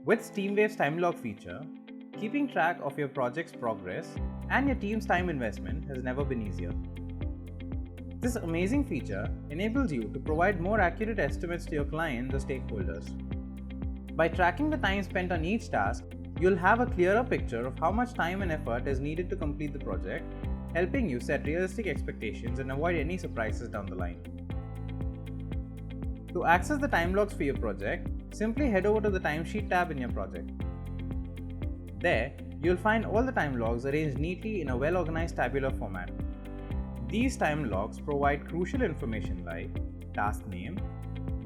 With TeamWave's time log feature, keeping track of your project's progress and your team's time investment has never been easier. This amazing feature enables you to provide more accurate estimates to your clients or stakeholders. By tracking the time spent on each task, you'll have a clearer picture of how much time and effort is needed to complete the project, helping you set realistic expectations and avoid any surprises down the line. To access the time logs for your project, simply head over to the Timesheet tab in your project. There, you'll find all the time logs arranged neatly in a well-organized tabular format. These time logs provide crucial information like task name,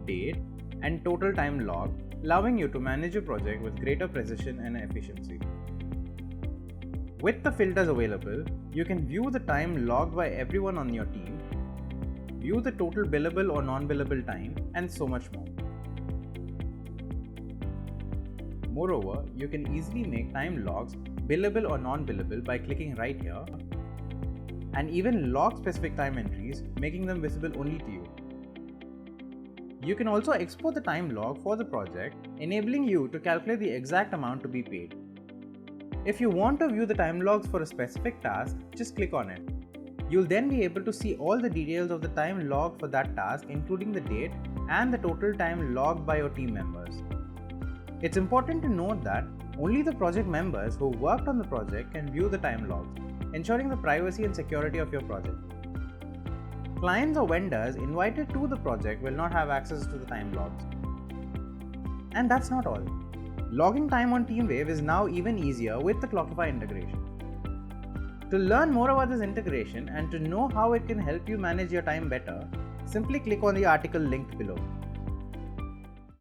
date, and total time log, allowing you to manage your project with greater precision and efficiency. With the filters available, you can view the time logged by everyone on your team, view the total billable or non-billable time, and so much more. Moreover, you can easily make time logs billable or non-billable by clicking right here, and even log specific time entries, making them visible only to you. You can also export the time log for the project, enabling you to calculate the exact amount to be paid. If you want to view the time logs for a specific task, just click on it. You'll then be able to see all the details of the time logged for that task, including the date and the total time logged by your team members. It's important to note that only the project members who worked on the project can view the time logs, ensuring the privacy and security of your project. Clients or vendors invited to the project will not have access to the time logs. And that's not all. Logging time on TeamWave is now even easier with the Clockify integration. To learn more about this integration and to know how it can help you manage your time better, simply click on the article linked below.